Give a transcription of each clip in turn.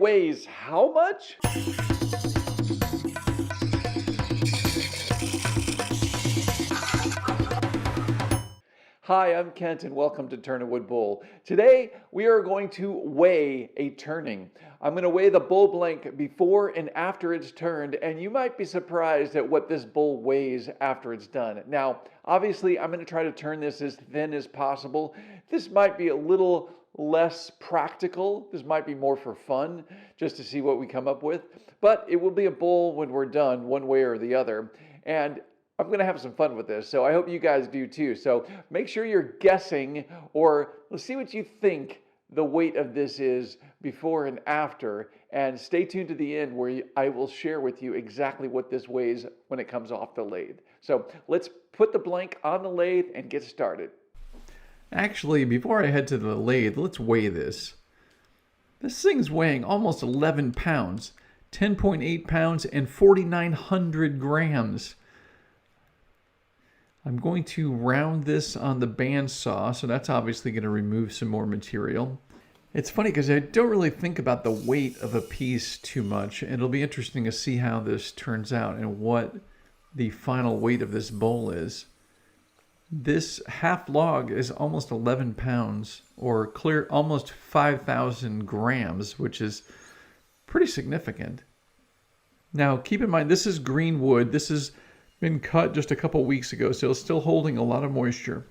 weighs how much? Hi, I'm Kent and welcome to Turn a Wood Bowl. Today we are going to weigh a turning. I'm going to weigh the bowl blank before and after it's turned, and you might be surprised at what this bowl weighs after it's done. Now, obviously I'm going to try to turn this as thin as possible. This might be a little less practical. This might be more for fun, just to see what we come up with. But it will be a bowl when we're done, one way or the other. And I'm going to have some fun with this, so I hope you guys do too. So make sure you're guessing, or let's see what you think the weight of this is before and after, and stay tuned to the end where I will share with you exactly what this weighs when it comes off the lathe. So let's put the blank on the lathe and get started. Actually, before I head to the lathe, let's weigh this. This thing's weighing almost 11 pounds, 10.8 pounds and 4,900 grams. I'm going to round this on the bandsaw, so that's obviously going to remove some more material. It's funny because I don't really think about the weight of a piece too much, and it'll be interesting to see how this turns out and what the final weight of this bowl is. This half log is almost 11 pounds, or clear almost 5,000 grams, which is pretty significant. Now, keep in mind, this is green wood. This has been cut just a couple weeks ago, so it's still holding a lot of moisture.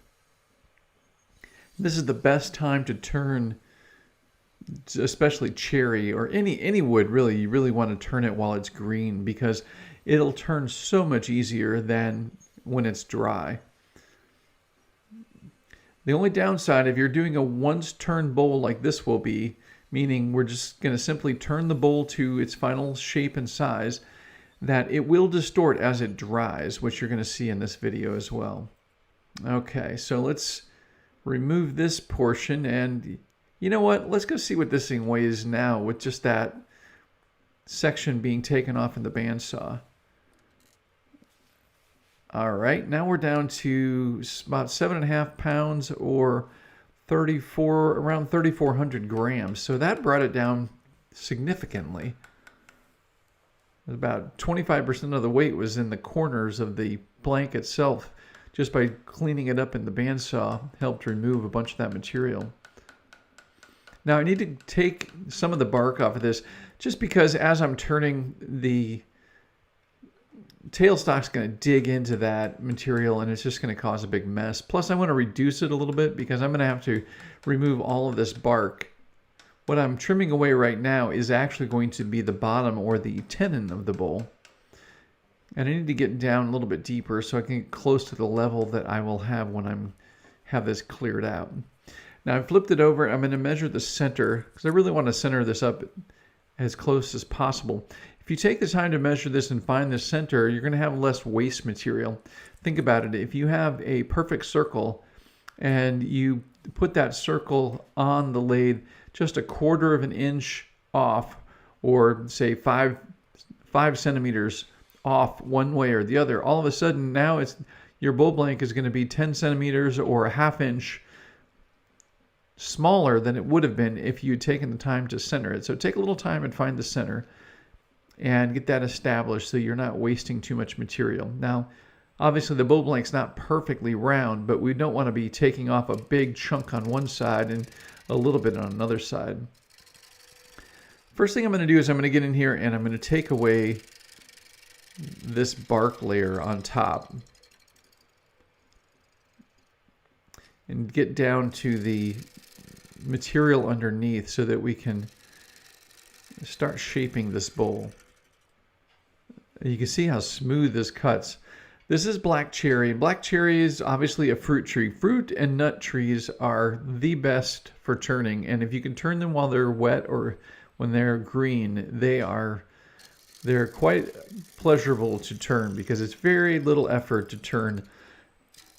This is the best time to turn, especially cherry or any wood, really. You really want to turn it while it's green because it'll turn so much easier than when it's dry. The only downside, if you're doing a once-turn bowl like this will be, meaning we're just going to simply turn the bowl to its final shape and size, that it will distort as it dries, which you're going to see in this video as well. Okay, so let's remove this portion, and you know what? Let's go see what this thing weighs now with just that section being taken off in the bandsaw. All right, now we're down to about 7.5 pounds or around 3,400 grams. So that brought it down significantly. About 25% of the weight was in the corners of the blank itself. Just by cleaning it up in the bandsaw helped remove a bunch of that material. Now I need to take some of the bark off of this just because as I'm turning, the tailstock's going to dig into that material and it's just going to cause a big mess. Plus I want to reduce it a little bit because I'm going to have to remove all of this bark. What I'm trimming away right now is actually going to be the bottom or the tenon of the bowl. And I need to get down a little bit deeper so I can get close to the level that I will have when I have this cleared out. Now I've flipped it over. I'm going to measure the center because I really want to center this up as close as possible. If you take the time to measure this and find the center, you're going to have less waste material. Think about it. If you have a perfect circle and you put that circle on the lathe just 1/4 of an inch off, or say 5 centimeters off one way or the other, all of a sudden now your bowl blank is going to be 10 centimeters or a 1/2 inch smaller than it would have been if you'd taken the time to center it. So take a little time and find the center and get that established so you're not wasting too much material. Now, obviously the bowl blank's not perfectly round, but we don't want to be taking off a big chunk on one side and a little bit on another side. First thing I'm going to do is I'm going to get in here and I'm going to take away this bark layer on top and get down to the material underneath so that we can start shaping this bowl. You can see how smooth this cuts. This is black cherry. Black cherry is obviously a fruit tree. Fruit and nut trees are the best for turning, and if you can turn them while they're wet or when they're green, they're quite pleasurable to turn because it's very little effort to turn.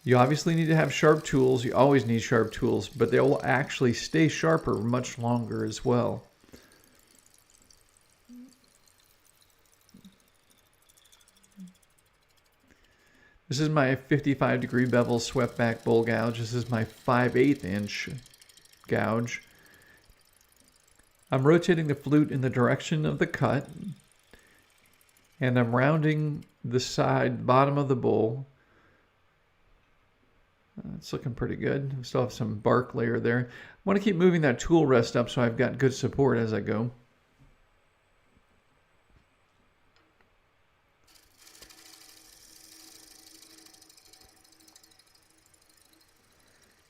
You obviously need to have sharp tools. You always need sharp tools, but they will actually stay sharper much longer as well. This is my 55-degree bevel swept back bowl gouge. This is my 5/8 inch gouge. I'm rotating the flute in the direction of the cut, and I'm rounding the side bottom of the bowl. It's looking pretty good. We still have some bark layer there. I want to keep moving that tool rest up so I've got good support as I go.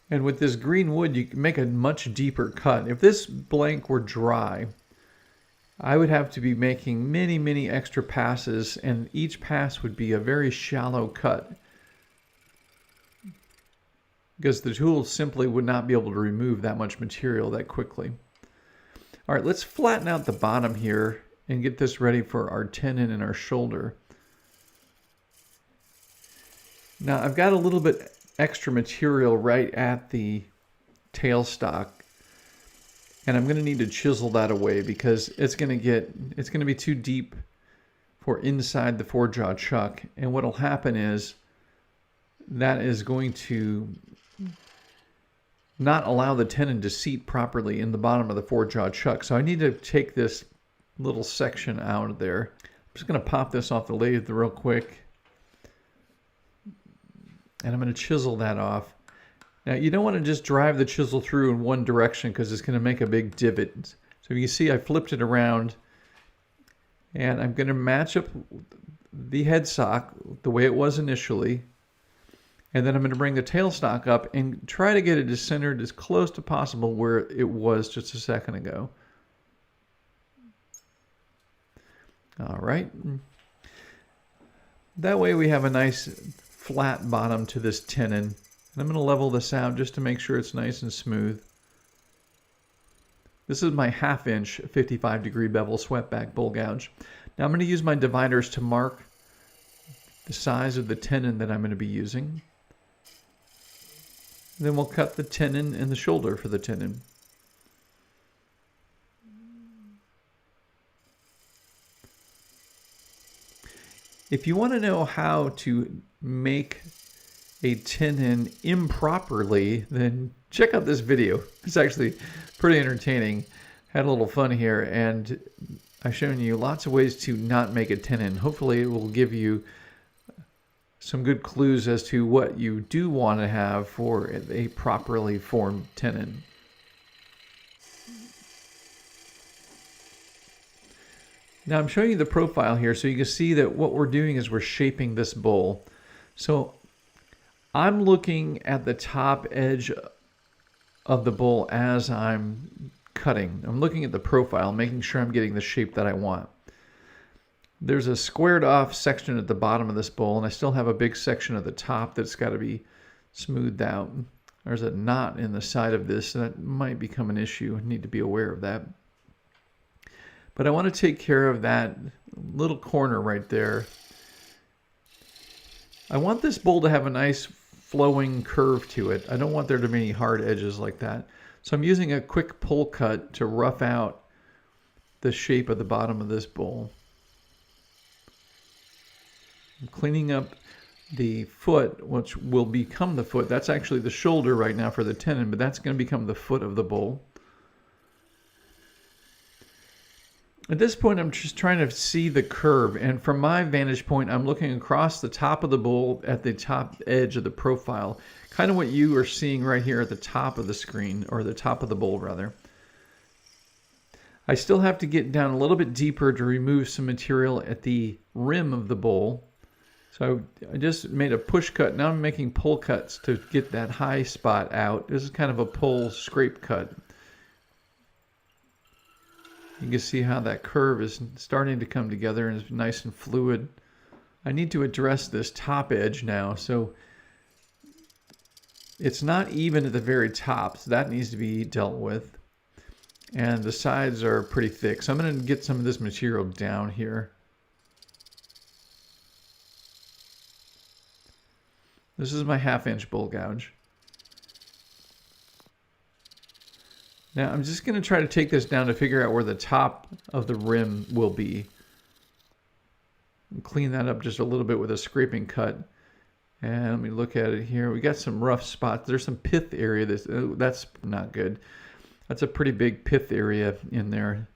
And with this green wood, you can make a much deeper cut. If this blank were dry, I would have to be making many, many extra passes, and each pass would be a very shallow cut, because the tool simply would not be able to remove that much material that quickly. All right, let's flatten out the bottom here and get this ready for our tenon and our shoulder. Now, I've got a little bit extra material right at the tailstock, and I'm going to need to chisel that away because it's going to be too deep for inside the four-jaw chuck, and what'll happen is that is going to not allow the tenon to seat properly in the bottom of the four-jaw chuck. So I need to take this little section out of there. I'm just going to pop this off the lathe real quick, and I'm going to chisel that off. Now, you don't want to just drive the chisel through in one direction because it's going to make a big divot. So you see I flipped it around, and I'm going to match up the headstock the way it was initially, and then I'm going to bring the tailstock up and try to get it as centered as close to possible where it was just a second ago. All right. That way we have a nice flat bottom to this tenon. And I'm going to level this out just to make sure it's nice and smooth. This is my 1/2 inch 55-degree bevel swept-back bull gouge. Now I'm going to use my dividers to mark the size of the tenon that I'm going to be using. Then we'll cut the tenon and the shoulder for the tenon. If you want to know how to make a tenon improperly, then check out this video. It's actually pretty entertaining. Had a little fun here, and I've shown you lots of ways to not make a tenon. Hopefully it will give you some good clues as to what you do want to have for a properly formed tenon. Now I'm showing you the profile here so you can see that what we're doing is we're shaping this bowl. So I'm looking at the top edge of the bowl as I'm cutting. I'm looking at the profile, making sure I'm getting the shape that I want. There's a squared off section at the bottom of this bowl, and I still have a big section at the top that's got to be smoothed out. There's a knot in the side of this that might become an issue. I need to be aware of that. But I want to take care of that little corner right there. I want this bowl to have a nice flowing curve to it. I don't want there to be any hard edges like that. So I'm using a quick pull cut to rough out the shape of the bottom of this bowl. I'm cleaning up the foot, which will become the foot. That's actually the shoulder right now for the tenon, but that's going to become the foot of the bowl. At this point, I'm just trying to see the curve, and from my vantage point, I'm looking across the top of the bowl at the top edge of the profile, kind of what you are seeing right here at the top of the screen, or the top of the bowl, rather. I still have to get down a little bit deeper to remove some material at the rim of the bowl. So I just made a push cut. Now I'm making pull cuts to get that high spot out. This is kind of a pull scrape cut. You can see how that curve is starting to come together and is nice and fluid. I need to address this top edge now. So it's not even at the very top, so that needs to be dealt with. And the sides are pretty thick. So I'm going to get some of this material down here. This is my 1/2 inch bull gouge. Now I'm just going to try to take this down to figure out where the top of the rim will be. And clean that up just a little bit with a scraping cut. And let me look at it here. We got some rough spots. There's some pith area that's not good. That's a pretty big pith area in there.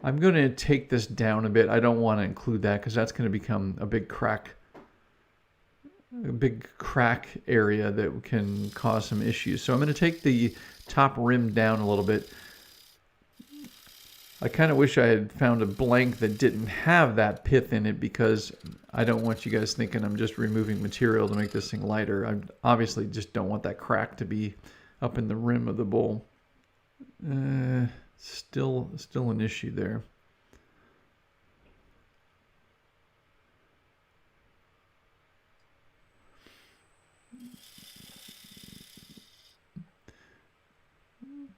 I'm going to take this down a bit. I don't want to include that because that's going to become a big crack area that can cause some issues. So I'm going to take the top rim down a little bit. I kind of wish I had found a blank that didn't have that pith in it, because I don't want you guys thinking I'm just removing material to make this thing lighter. I obviously just don't want that crack to be up in the rim of the bowl. Still an issue there.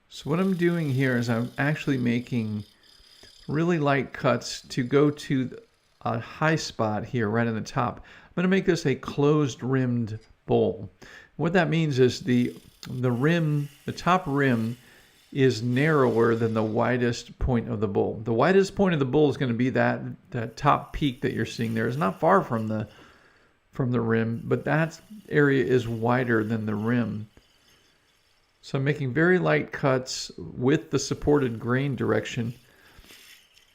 So what I'm doing here is I'm actually making really light cuts to go to a high spot here right on the top. I'm going to make this a closed rimmed bowl. What that means is the top rim is narrower than the widest point of the bowl. The widest point of the bowl is going to be that top peak that you're seeing there. It's not far from the rim, but that area is wider than the rim. So I'm making very light cuts with the supported grain direction.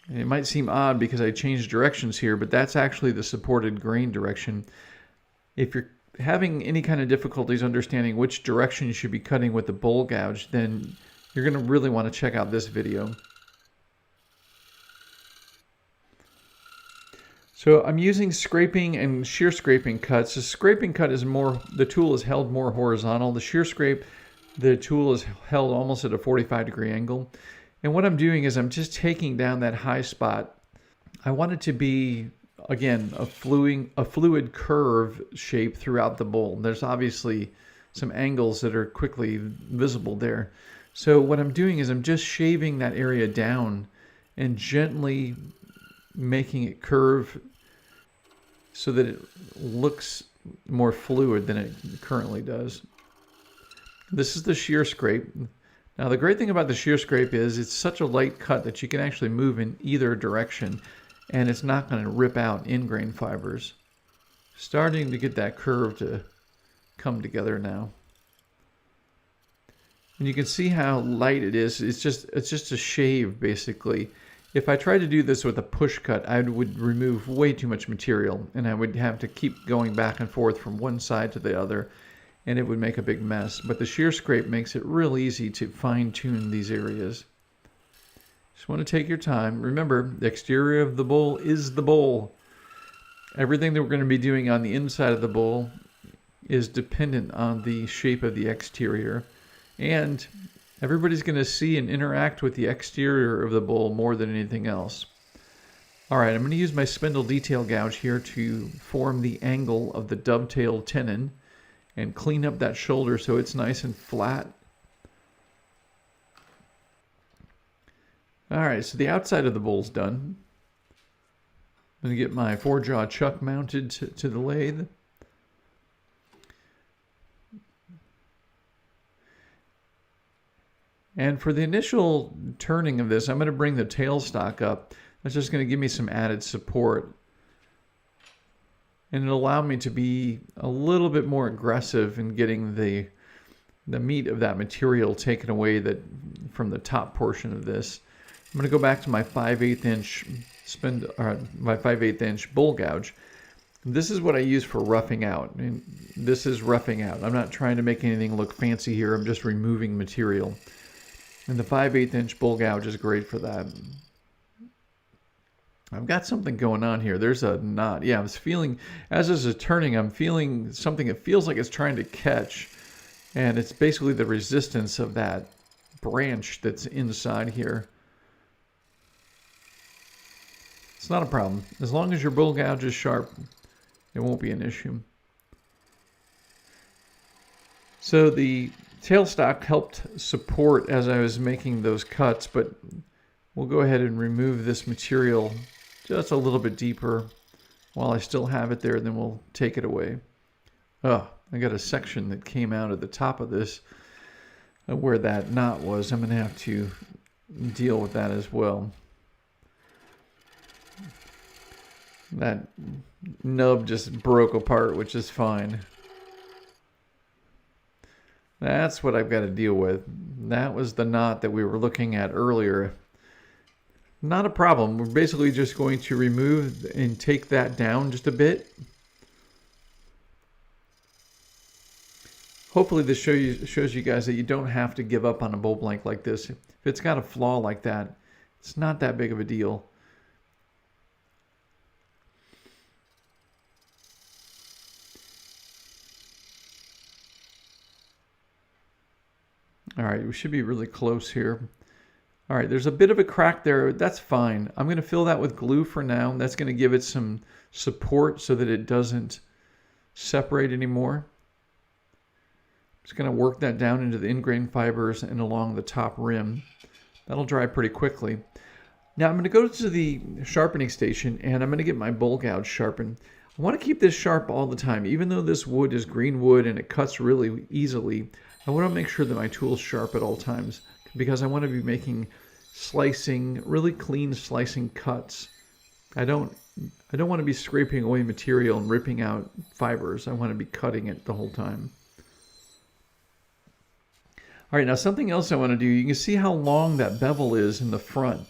And it might seem odd because I changed directions here, but that's actually the supported grain direction. If you're having any kind of difficulties understanding which direction you should be cutting with the bowl gouge, then you're going to really want to check out this video. So I'm using scraping and shear scraping cuts. The scraping cut is the tool is held more horizontal. The shear scrape, the tool is held almost at a 45-degree angle. And what I'm doing is I'm just taking down that high spot. I want it to be, again, a fluid curve shape throughout the bowl. There's obviously some angles that are quickly visible there. So what I'm doing is I'm just shaving that area down and gently making it curve so that it looks more fluid than it currently does. This is the shear scrape. Now the great thing about the shear scrape is it's such a light cut that you can actually move in either direction and it's not going to rip out in-grain fibers. Starting to get that curve to come together now. And you can see how light it is. It's just a shave basically. If I tried to do this with a push cut, I would remove way too much material and I would have to keep going back and forth from one side to the other, and it would make a big mess. But the shear scrape makes it real easy to fine-tune these areas. Just want to take your time. Remember, the exterior of the bowl is the bowl. Everything that we're going to be doing on the inside of the bowl is dependent on the shape of the exterior. And everybody's going to see and interact with the exterior of the bowl more than anything else. All right, I'm going to use my spindle detail gouge here to form the angle of the dovetail tenon and clean up that shoulder so it's nice and flat. All right, so the outside of the bowl's done. I'm going to get my 4-jaw chuck mounted to the lathe. And for the initial turning of this, I'm going to bring the tailstock up. That's just going to give me some added support. And it'll allow me to be a little bit more aggressive in getting the meat of that material taken away from the top portion of this. I'm going to go back to my 5/8 inch my 5/8 inch bowl gouge. This is what I use for roughing out. And this is roughing out. I'm not trying to make anything look fancy here. I'm just removing material. And the 5/8 inch bowl gouge is great for that. I've got something going on here. There's a knot. Yeah, I was feeling, as this is turning, I'm feeling something that feels like it's trying to catch. And it's basically the resistance of that branch that's inside here. It's not a problem. As long as your bowl gouge is sharp, it won't be an issue. So the tailstock helped support as I was making those cuts, but we'll go ahead and remove this material just a little bit deeper while I still have it there, and then we'll take it away. Oh, I got a section that came out at the top of this where that knot was. I'm going to have to deal with that as well. That nub just broke apart, which is fine. That's what I've got to deal with. That was the knot that we were looking at earlier. Not a problem. We're basically just going to remove and take that down just a bit. Hopefully this shows you guys that you don't have to give up on a bowl blank like this. If it's got a flaw like that, it's not that big of a deal. All right, we should be really close here. All right, there's a bit of a crack there. That's fine. I'm going to fill that with glue for now. That's going to give it some support so that it doesn't separate anymore. Just going to work that down into the ingrain fibers and along the top rim. That'll dry pretty quickly. Now I'm going to go to the sharpening station and I'm going to get my bowl gouge sharpened. I want to keep this sharp all the time. Even though this wood is green wood and it cuts really easily, I want to make sure that my tool's sharp at all times because I want to be making slicing, really clean slicing cuts. I don't want to be scraping away material and ripping out fibers. I want to be cutting it the whole time. All right, now something else I want to do, you can see how long that bevel is in the front.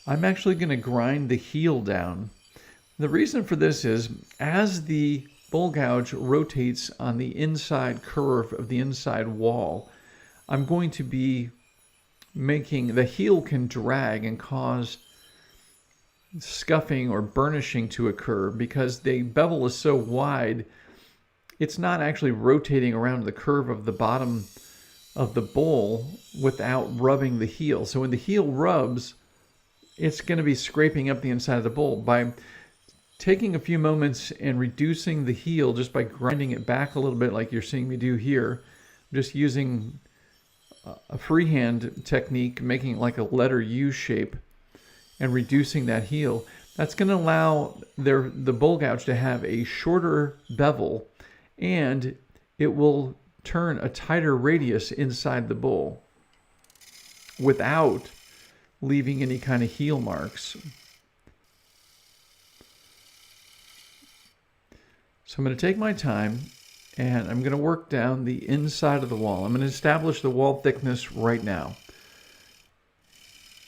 I'm actually going to grind the heel down. The reason for this is as the bowl gouge rotates on the inside curve of the inside wall, I'm going to be making, the heel can drag and cause scuffing or burnishing to occur because the bevel is so wide, it's not actually rotating around the curve of the bottom of the bowl without rubbing the heel. So when the heel rubs, it's going to be scraping up the inside of the bowl. By taking a few moments and reducing the heel just by grinding it back a little bit like you're seeing me do here, just using a freehand technique, making it like a letter U shape and reducing that heel, that's going to allow the bowl gouge to have a shorter bevel and it will turn a tighter radius inside the bowl without leaving any kind of heel marks. So I'm going to take my time and I'm going to work down the inside of the wall. I'm going to establish the wall thickness right now.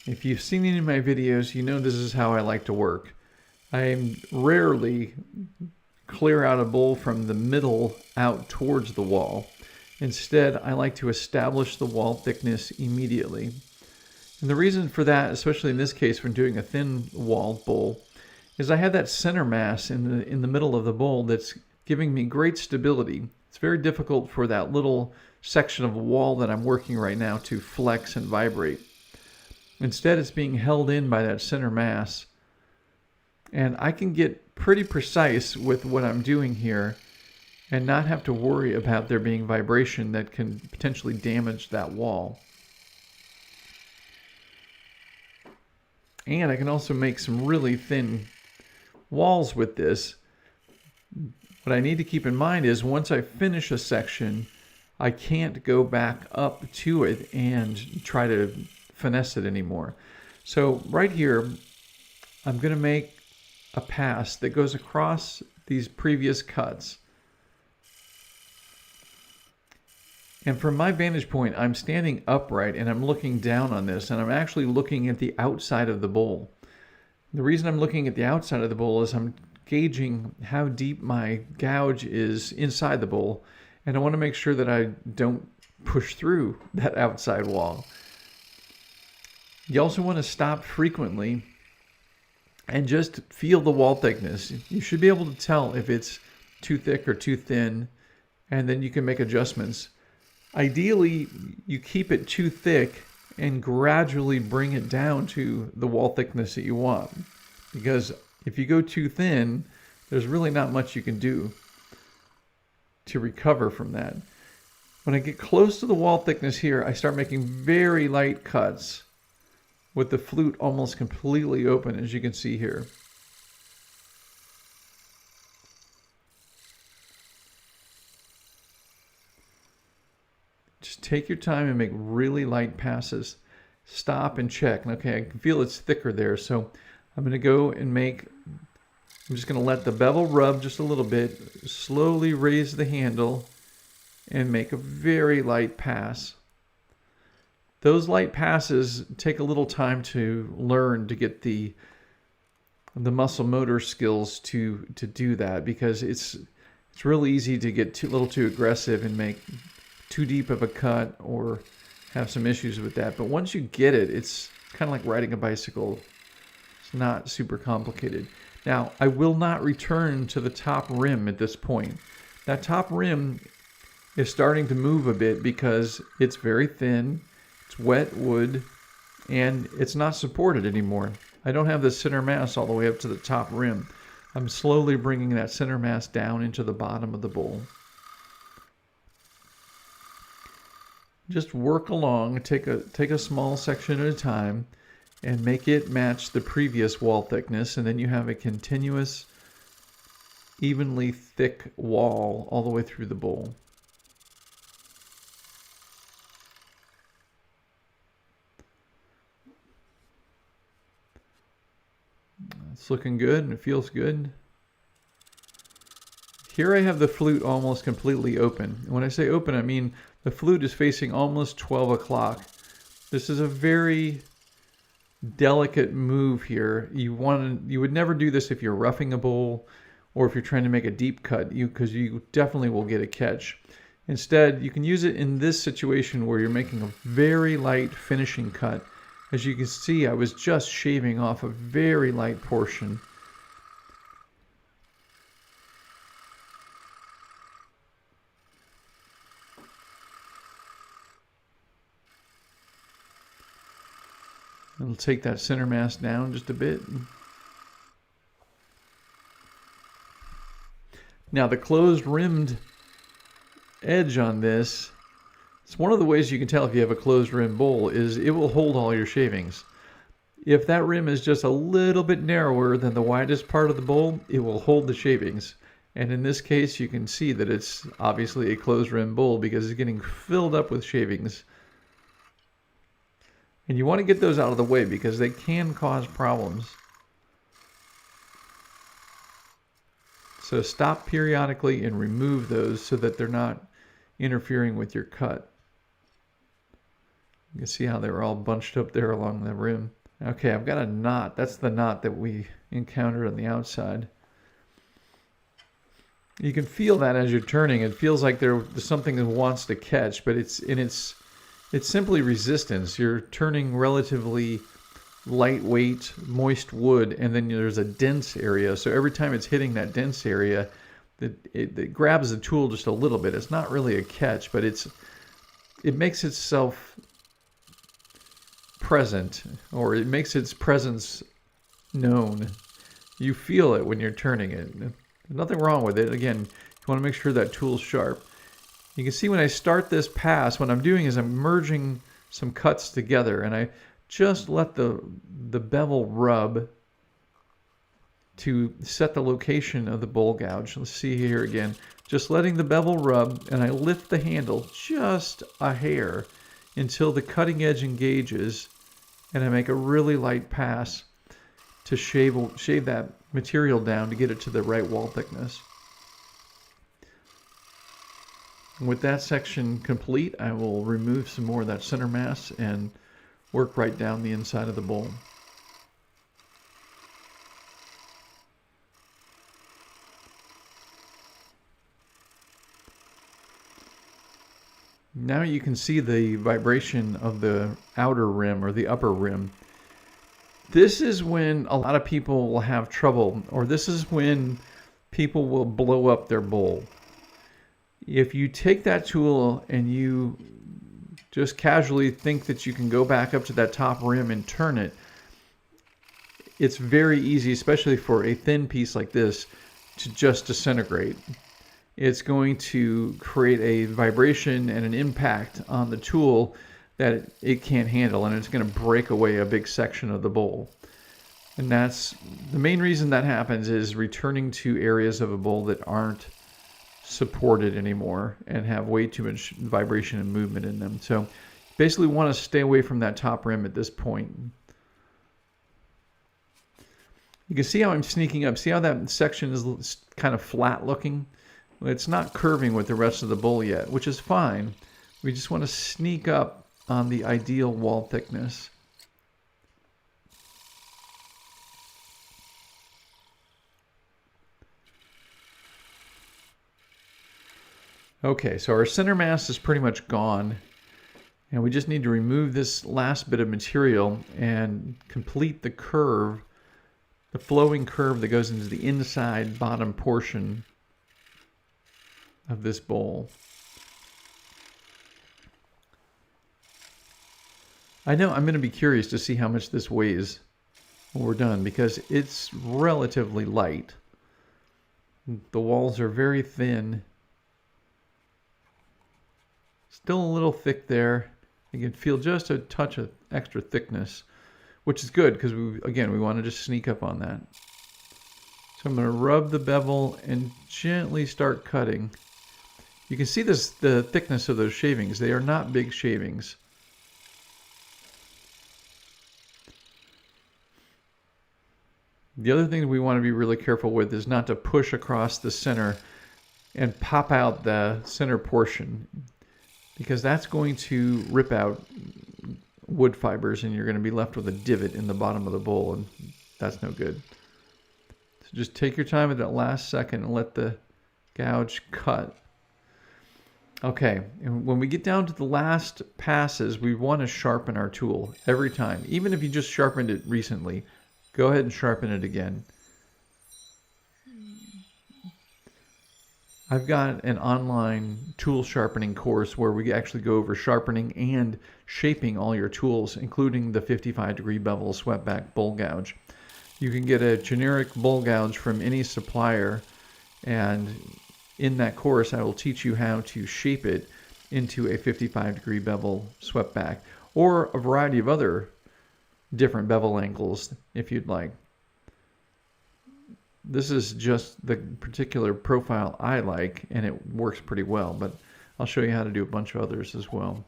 If you've seen any of my videos, you know this is how I like to work. I rarely clear out a bowl from the middle out towards the wall. Instead, I like to establish the wall thickness immediately. And the reason for that, especially in this case when doing a thin walled bowl, is I have that center mass in the middle of the bowl that's giving me great stability. It's very difficult for that little section of wall that I'm working right now to flex and vibrate. Instead, it's being held in by that center mass. And I can get pretty precise with what I'm doing here and not have to worry about there being vibration that can potentially damage that wall. And I can also make some really thin walls with this. What I need to keep in mind is once I finish a section, I can't go back up to it and try to finesse it anymore. So right here, I'm going to make a pass that goes across these previous cuts. And from my vantage point, I'm standing upright and I'm looking down on this and I'm actually looking at the outside of the bowl. The reason I'm looking at the outside of the bowl is I'm gauging how deep my gouge is inside the bowl, and I want to make sure that I don't push through that outside wall. You also want to stop frequently and just feel the wall thickness. You should be able to tell if it's too thick or too thin, and then you can make adjustments. Ideally, you keep it too thick and gradually bring it down to the wall thickness that you want. Because if you go too thin, there's really not much you can do to recover from that. When I get close to the wall thickness here, I start making very light cuts with the flute almost completely open, as you can see here. Just take your time and make really light passes. Stop and check. Okay, I can feel it's thicker there, so I'm going to go and I'm just going to let the bevel rub just a little bit, slowly raise the handle, and make a very light pass. Those light passes take a little time to learn, to get the muscle motor skills to do that, because it's real easy to get a little too aggressive and make too deep of a cut or have some issues with that. But once you get it, it's kind of like riding a bicycle. It's not super complicated. Now, I will not return to the top rim at this point. That top rim is starting to move a bit because it's very thin, it's wet wood, and it's not supported anymore. I don't have the center mass all the way up to the top rim. I'm slowly bringing that center mass down into the bottom of the bowl. Just work along, take a small section at a time and make it match the previous wall thickness, and then you have a continuous, evenly thick wall all the way through the bowl. It's looking good and it feels good. Here I have the flute almost completely open. And when I say open, I mean the flute is facing almost 12 o'clock. This is a very delicate move here. You would never do this if you're roughing a bowl or if you're trying to make a deep cut, because you definitely will get a catch. Instead, you can use it in this situation where you're making a very light finishing cut. As you can see, I was just shaving off a very light portion. It'll take that center mass down just a bit. Now the closed rimmed edge on this, it's one of the ways you can tell if you have a closed rim bowl, is it will hold all your shavings. If that rim is just a little bit narrower than the widest part of the bowl, it will hold the shavings. And in this case, you can see that it's obviously a closed rim bowl because it's getting filled up with shavings. And you want to get those out of the way because they can cause problems. So stop periodically and remove those so that they're not interfering with your cut. You can see how they were all bunched up there along the rim. Okay, I've got a knot. That's the knot that we encountered on the outside. You can feel that as you're turning. It feels like there's something that wants to catch, but it's simply resistance. You're turning relatively lightweight, moist wood, and then there's a dense area. So every time it's hitting that dense area, it grabs the tool just a little bit. It's not really a catch, but it makes itself present, or it makes its presence known. You feel it when you're turning it. There's nothing wrong with it. Again, you want to make sure that tool's sharp. You can see when I start this pass, what I'm doing is I'm merging some cuts together, and I just let the bevel rub to set the location of the bowl gouge. Let's see here again. Just letting the bevel rub, and I lift the handle just a hair until the cutting edge engages, and I make a really light pass to shave that material down to get it to the right wall thickness. With that section complete, I will remove some more of that center mass and work right down the inside of the bowl. Now you can see the vibration of the outer rim or the upper rim. This is when a lot of people will have trouble, or this is when people will blow up their bowl. If you take that tool and you just casually think that you can go back up to that top rim and turn it, it's very easy, especially for a thin piece like this, to just disintegrate. It's going to create a vibration and an impact on the tool that it can't handle, and it's going to break away a big section of the bowl. And that's the main reason that happens, is returning to areas of a bowl that aren't supported anymore and have way too much vibration and movement in them. So basically want to stay away from that top rim at this point. You can see how I'm sneaking up. See how that section is kind of flat looking? It's not curving with the rest of the bowl yet, which is fine. We just want to sneak up on the ideal wall thickness. Okay, so our center mass is pretty much gone. And we just need to remove this last bit of material and complete the curve, the flowing curve that goes into the inside bottom portion of this bowl. I know I'm going to be curious to see how much this weighs when we're done, because it's relatively light. The walls are very thin. Still a little thick there. You can feel just a touch of extra thickness, which is good because we want to just sneak up on that. So I'm going to rub the bevel and gently start cutting. You can see the thickness of those shavings. They are not big shavings. The other thing we want to be really careful with is not to push across the center and pop out the center portion, because that's going to rip out wood fibers and you're going to be left with a divot in the bottom of the bowl, and that's no good. So just take your time at that last second and let the gouge cut. Okay, and when we get down to the last passes, we want to sharpen our tool every time. Even if you just sharpened it recently, go ahead and sharpen it again. I've got an online tool sharpening course where we actually go over sharpening and shaping all your tools, including the 55-degree bevel swept-back bowl gouge. You can get a generic bowl gouge from any supplier, and in that course I will teach you how to shape it into a 55-degree bevel swept-back, or a variety of other different bevel angles if you'd like. This is just the particular profile I like, and it works pretty well, but I'll show you how to do a bunch of others as well.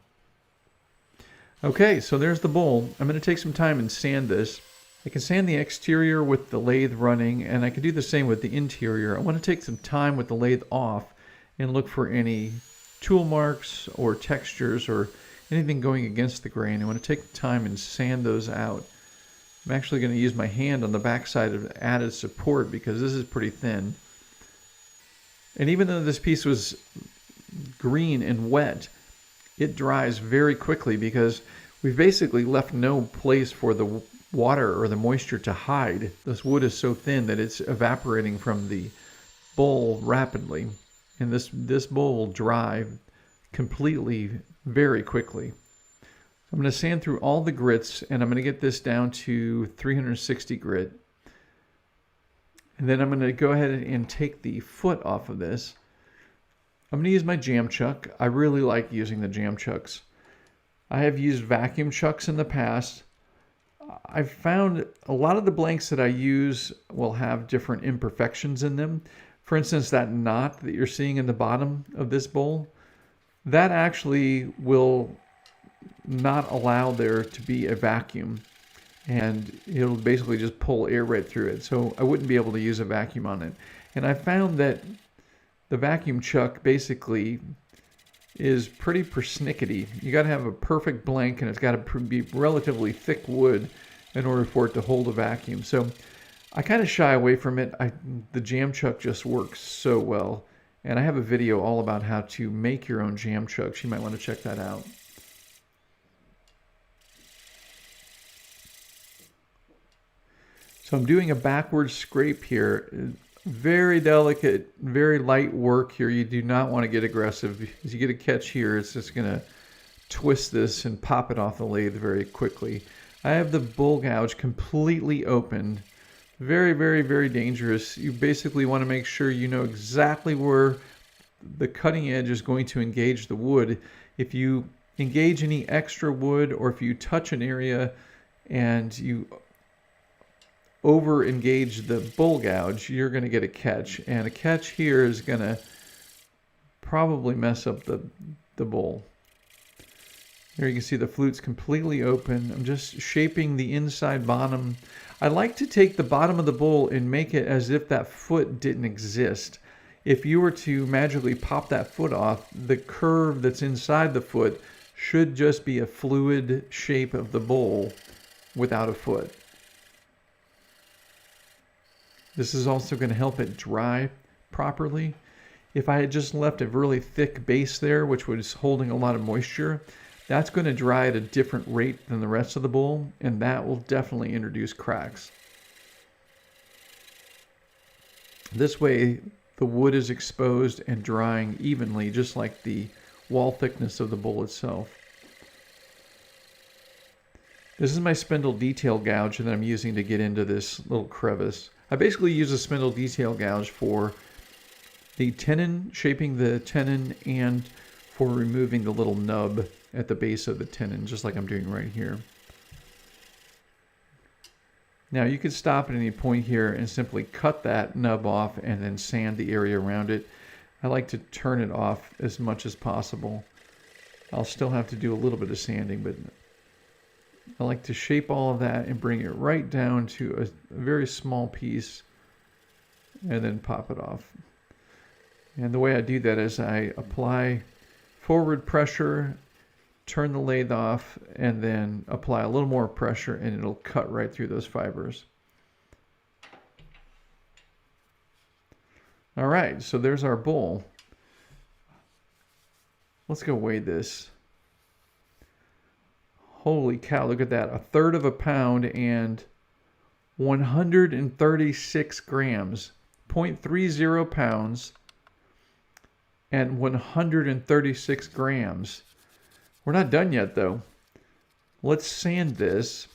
Okay, so there's the bowl. I'm going to take some time and sand this. I can sand the exterior with the lathe running, and I can do the same with the interior. I want to take some time with the lathe off and look for any tool marks or textures or anything going against the grain. I want to take the time and sand those out. I'm actually going to use my hand on the back side of added support because this is pretty thin. And even though this piece was green and wet, it dries very quickly because we've basically left no place for the water or the moisture to hide. This wood is so thin that it's evaporating from the bowl rapidly. And this bowl will dry completely very quickly. I'm going to sand through all the grits, and I'm going to get this down to 360 grit. And then I'm going to go ahead and take the foot off of this. I'm going to use my jam chuck. I really like using the jam chucks. I have used vacuum chucks in the past. I've found a lot of the blanks that I use will have different imperfections in them. For instance, that knot that you're seeing in the bottom of this bowl, that actually will not allow there to be a vacuum, and it'll basically just pull air right through it. So I wouldn't be able to use a vacuum on it. And I found that the vacuum chuck basically is pretty persnickety. You got to have a perfect blank, and it's got to be relatively thick wood in order for it to hold a vacuum. So I kind of shy away from it. The jam chuck just works so well. And I have a video all about how to make your own jam chucks. You might want to check that out. So I'm doing a backward scrape here. Very delicate, very light work here. You do not want to get aggressive. As you get a catch here, it's just going to twist this and pop it off the lathe very quickly. I have the bowl gouge completely open. Very, very, very dangerous. You basically want to make sure you know exactly where the cutting edge is going to engage the wood. If you engage any extra wood, or if you touch an area and you over engage the bowl gouge, you're going to get a catch. And a catch here is going to probably mess up the bowl. Here you can see the flute's completely open. I'm just shaping the inside bottom. I like to take the bottom of the bowl and make it as if that foot didn't exist. If you were to magically pop that foot off, the curve that's inside the foot should just be a fluid shape of the bowl without a foot. This is also going to help it dry properly. If I had just left a really thick base there, which was holding a lot of moisture, that's going to dry at a different rate than the rest of the bowl, and that will definitely introduce cracks. This way, the wood is exposed and drying evenly, just like the wall thickness of the bowl itself. This is my spindle detail gouge that I'm using to get into this little crevice. I basically use a spindle detail gouge for the tenon, shaping the tenon, and for removing the little nub at the base of the tenon, just like I'm doing right here. Now you can stop at any point here and simply cut that nub off and then sand the area around it. I like to turn it off as much as possible. I'll still have to do a little bit of sanding, but I like to shape all of that and bring it right down to a very small piece and then pop it off. And the way I do that is I apply forward pressure, turn the lathe off, and then apply a little more pressure, and it'll cut right through those fibers. All right, so there's our bowl. Let's go weigh this. Holy cow, look at that. 1/3 pound and 136 grams. 0.30 pounds and 136 grams. We're not done yet though. Let's sand this.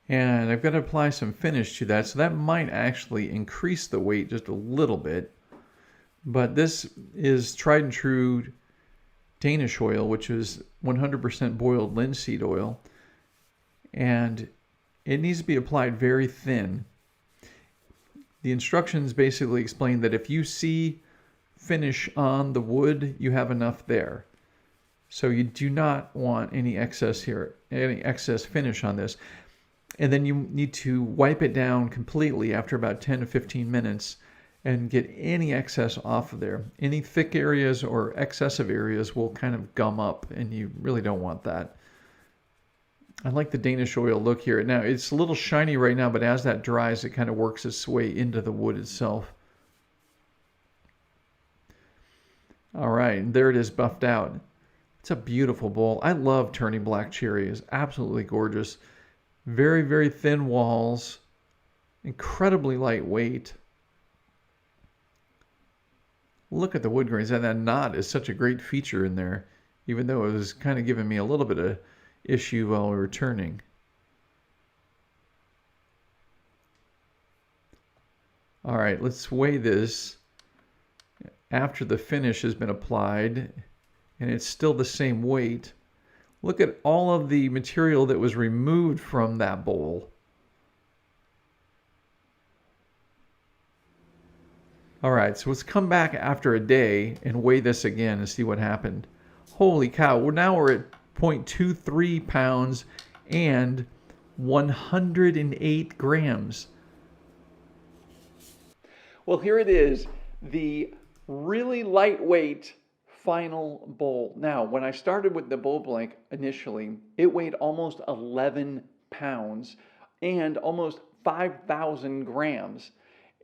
And I've got to apply some finish to that, so that might actually increase the weight just a little bit. But this is tried and true Danish oil, which is 100% boiled linseed oil. And it needs to be applied very thin. The instructions basically explain that if you see finish on the wood, you have enough there. So you do not want any excess here, any excess finish on this. And then you need to wipe it down completely after about 10 to 15 minutes and get any excess off of there. Any thick areas or excessive areas will kind of gum up, and you really don't want that. I like the Danish oil look here. Now, it's a little shiny right now, but as that dries, it kind of works its way into the wood itself. All right, and there it is buffed out. It's a beautiful bowl. I love turning black cherry. It's absolutely gorgeous. Very, very thin walls, incredibly lightweight. Look at the wood grains, and that knot is such a great feature in there, even though it was kind of giving me a little bit of issue while we were turning. All right, let's weigh this after the finish has been applied, and it's still the same weight. Look at all of the material that was removed from that bowl. All right, so let's come back after a day and weigh this again and see what happened. Holy cow, now we're at 0.23 pounds and 108 grams. Well, here it is, the really lightweight final bowl. Now, when I started with the bowl blank initially, it weighed almost 11 pounds and almost 5,000 grams.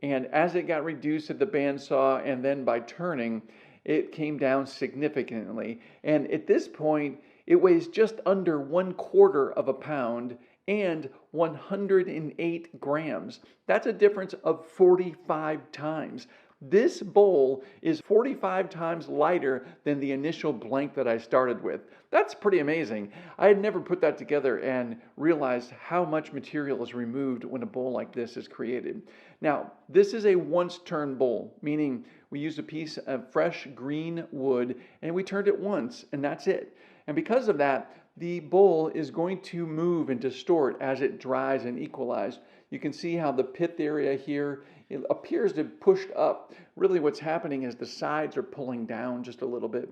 And as it got reduced at the bandsaw and then by turning, it came down significantly. And at this point, it weighs just under 1/4 pound and 108 grams. That's a difference of 45 times. This bowl is 45 times lighter than the initial blank that I started with. That's pretty amazing. I had never put that together and realized how much material is removed when a bowl like this is created. Now, this is a once turn bowl, meaning we used a piece of fresh green wood and we turned it once, and that's it. And because of that, the bowl is going to move and distort as it dries and equalize. You can see how the pith area here, it appears to have pushed up. Really what's happening is the sides are pulling down just a little bit.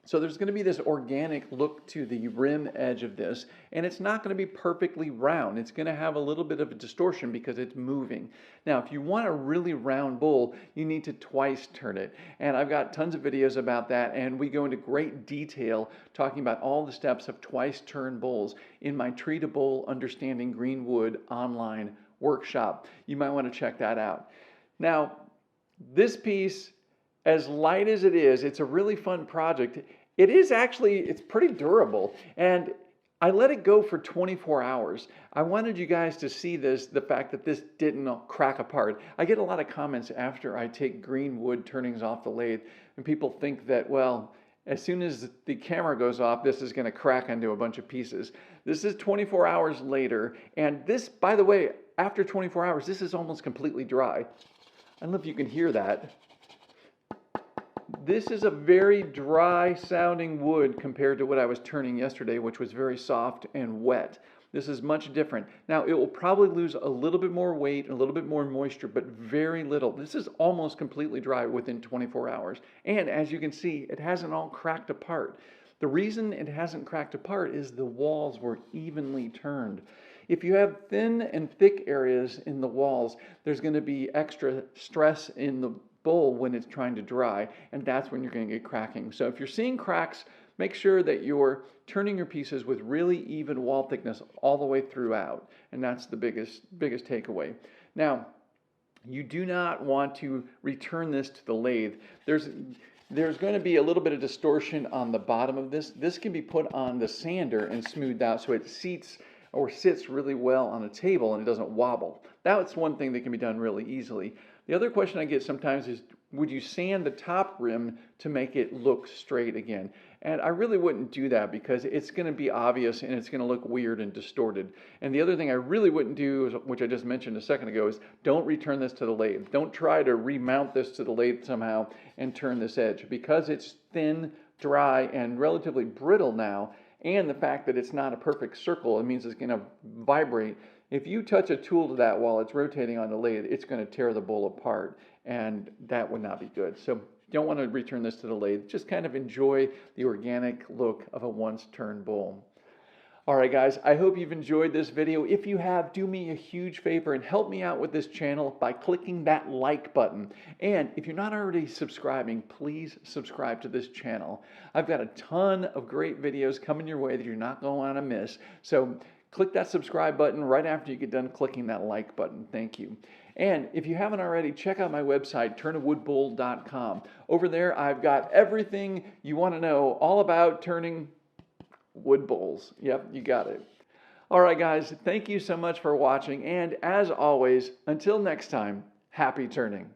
So there's going to be this organic look to the rim edge of this, and it's not going to be perfectly round. It's going to have a little bit of a distortion because it's moving. Now, if you want a really round bowl, you need to twice turn it. And I've got tons of videos about that, and we go into great detail talking about all the steps of twice turn bowls in my Tree to Bowl Understanding Green Wood online workshop. You might want to check that out. Now, this piece, as light as it is, it's a really fun project. It is actually, it's pretty durable. And I let it go for 24 hours. I wanted you guys to see this, the fact that this didn't crack apart. I get a lot of comments after I take green wood turnings off the lathe, and people think that, well, as soon as the camera goes off, this is going to crack into a bunch of pieces. This is 24 hours later, and this, by the way, after 24 hours, this is almost completely dry. I don't know if you can hear that. This is a very dry sounding wood compared to what I was turning yesterday, which was very soft and wet. This is much different. Now, it will probably lose a little bit more weight, a little bit more moisture, but very little. This is almost completely dry within 24 hours. And as you can see, it hasn't all cracked apart. The reason it hasn't cracked apart is the walls were evenly turned. If you have thin and thick areas in the walls, there's going to be extra stress in the bowl when it's trying to dry, and that's when you're going to get cracking. So if you're seeing cracks, make sure that you're turning your pieces with really even wall thickness all the way throughout, and that's the biggest takeaway. Now, you do not want to return this to the lathe. There's going to be a little bit of distortion on the bottom of this. This can be put on the sander and smoothed out so it seats or sits really well on a table and it doesn't wobble. That's one thing that can be done really easily. The other question I get sometimes is, would you sand the top rim to make it look straight again? And I really wouldn't do that because it's going to be obvious and it's going to look weird and distorted. And the other thing I really wouldn't do, which I just mentioned a second ago, is don't return this to the lathe. Don't try to remount this to the lathe somehow and turn this edge. Because it's thin, dry, and relatively brittle now, and the fact that it's not a perfect circle, it means it's going to vibrate. If you touch a tool to that while it's rotating on the lathe, it's going to tear the bowl apart, and that would not be good. So you don't want to return this to the lathe. Just kind of enjoy the organic look of a once turned bowl. All right, guys, I hope you've enjoyed this video. If you have, do me a huge favor and help me out with this channel by clicking that like button. And if you're not already subscribing, please subscribe to this channel. I've got a ton of great videos coming your way that you're not going to want to miss. So click that subscribe button right after you get done clicking that like button. Thank you. And if you haven't already, check out my website, turnawoodbowl.com. Over there, I've got everything you want to know all about turning wood bowls. Yep, you got it. All right, guys, thank you so much for watching. And as always, until next time, happy turning.